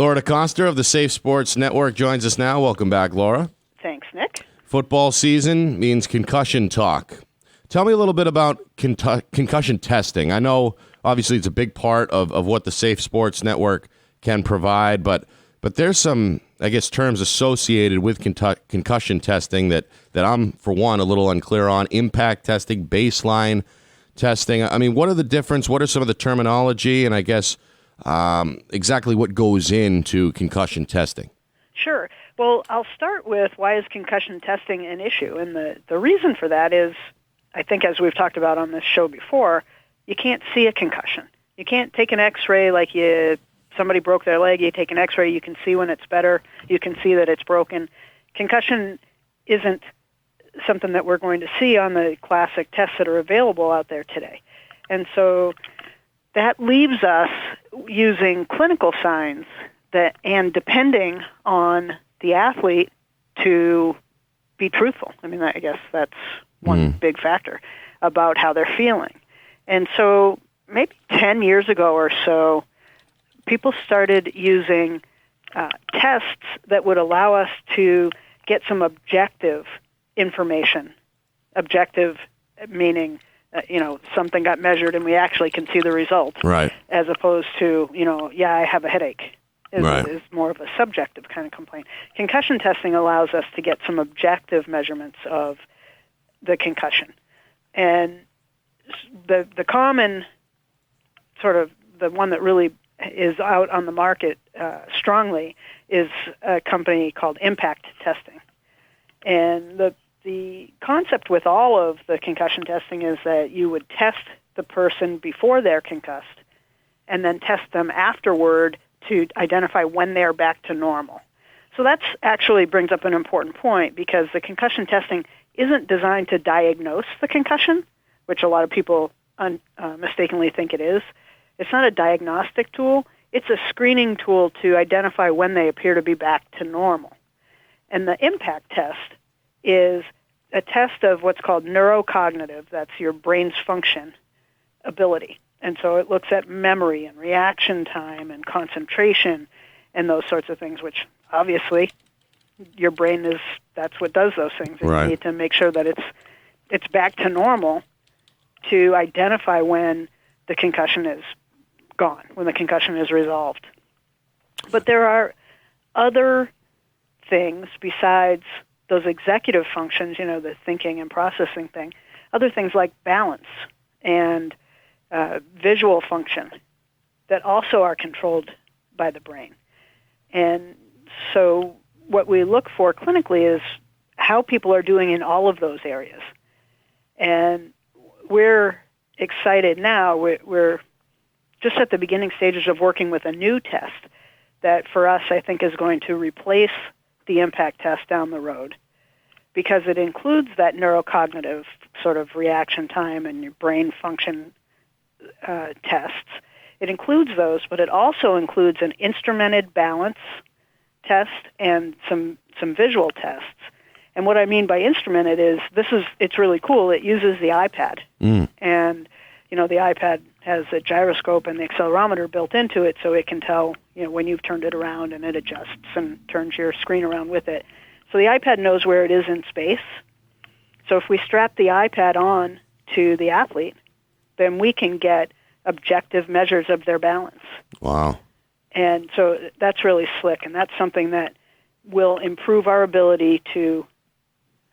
Laura Decoster of the Safe Sports Network joins us now. Welcome back, Laura. Thanks, Nick. Football season means concussion talk. Tell me a little bit about concussion testing. I know, obviously, it's a big part of what the Safe Sports Network can provide, but there's some, I guess, terms associated with concussion testing that I'm, for one, a little unclear on. Impact testing, baseline testing. I mean, what are the difference? What are some of the terminology? And I guess exactly what goes into concussion testing? Sure. Well, I'll start with why is concussion testing an issue? And the reason for that is, I think as we've talked about on this show before, you can't see a concussion. You can't take an X-ray like somebody broke their leg, you take an X-ray, you can see when it's better, you can see that it's broken. Concussion isn't something that we're going to see on the classic tests that are available out there today. And so that leaves us using clinical signs and depending on the athlete to be truthful. I mean, I guess that's one big factor about how they're feeling. And so maybe 10 years ago or so, people started using tests that would allow us to get some objective information. Objective meaning, something got measured and we actually can see the result. Right. As opposed to, I have a headache. Right. Is more of a subjective kind of complaint. Concussion testing allows us to get some objective measurements of the concussion. And the common sort of the one that really is out on the market strongly is a company called impact testing. And the concept with all of the concussion testing is that you would test the person before they're concussed and then test them afterward to identify when they're back to normal. So that actually brings up an important point because the concussion testing isn't designed to diagnose the concussion, which a lot of people mistakenly think it is. It's not a diagnostic tool. It's a screening tool to identify when they appear to be back to normal. And the impact test is a test of what's called neurocognitive. That's your brain's function ability. And so it looks at memory and reaction time and concentration and those sorts of things, which obviously your brain that's what does those things. Right. You need to make sure that it's back to normal to identify when the concussion is gone, when the concussion is resolved. But there are other things besides those executive functions, the thinking and processing thing, other things like balance and visual function that also are controlled by the brain. And so what we look for clinically is how people are doing in all of those areas. And we're excited now. We're just at the beginning stages of working with a new test that for us I think is going to replace the impact test down the road because it includes that neurocognitive sort of reaction time and your brain function tests. It includes those, but it also includes an instrumented balance test and some visual tests. And what I mean by instrumented is it's really cool. It uses the iPad. And, the iPad has a gyroscope and the accelerometer built into it so it can tell, when you've turned it around and it adjusts and turns your screen around with it. So the iPad knows where it is in space. So if we strap the iPad on to the athlete, then we can get objective measures of their balance. Wow. And so that's really slick, and that's something that will improve our ability to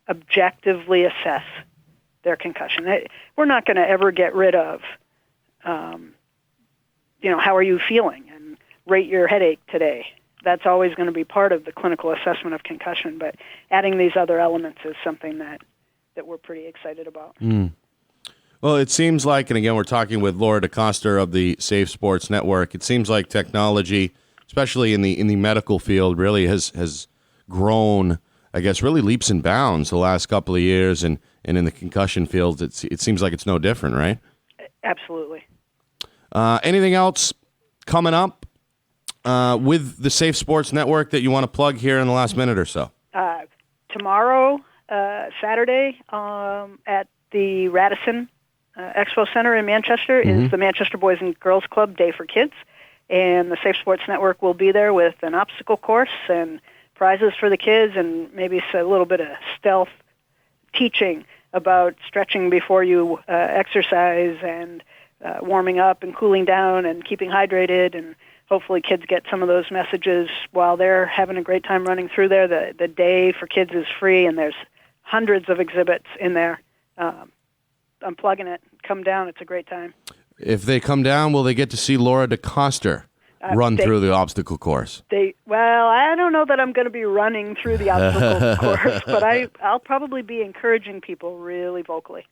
objectively assess their concussion. We're not going to ever get rid of, how are you feeling and rate your headache today. That's always going to be part of the clinical assessment of concussion, but adding these other elements is something that we're pretty excited about. Well, it seems like, and again, we're talking with Laura Decoster of the Safe Sports Network, it seems like technology, especially in the medical field, really has grown, I guess, really leaps and bounds the last couple of years, and in the concussion field, it seems like it's no different, right? Absolutely. Anything else coming up with the Safe Sports Network that you want to plug here in the last minute or so? Tomorrow, Saturday, at the Radisson Expo Center in Manchester is the Manchester Boys and Girls Club Day for Kids. And the Safe Sports Network will be there with an obstacle course and prizes for the kids, and maybe a little bit of stealth teaching about stretching before you exercise, and warming up and cooling down and keeping hydrated. And hopefully kids get some of those messages while they're having a great time running through there. The day for kids is free, and there's hundreds of exhibits in there. I'm plugging it. Come down. It's a great time. If they come down, will they get to see Laura Decoster run through the obstacle course? Well, I don't know that I'm going to be running through the obstacle course, but I'll probably be encouraging people really vocally.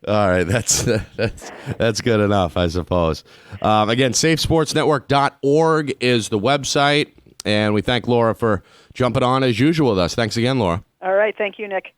All right, that's good enough, I suppose. Again, safesportsnetwork.org is the website, and we thank Laura for jumping on as usual with us. Thanks again, Laura. All right, thank you, Nick.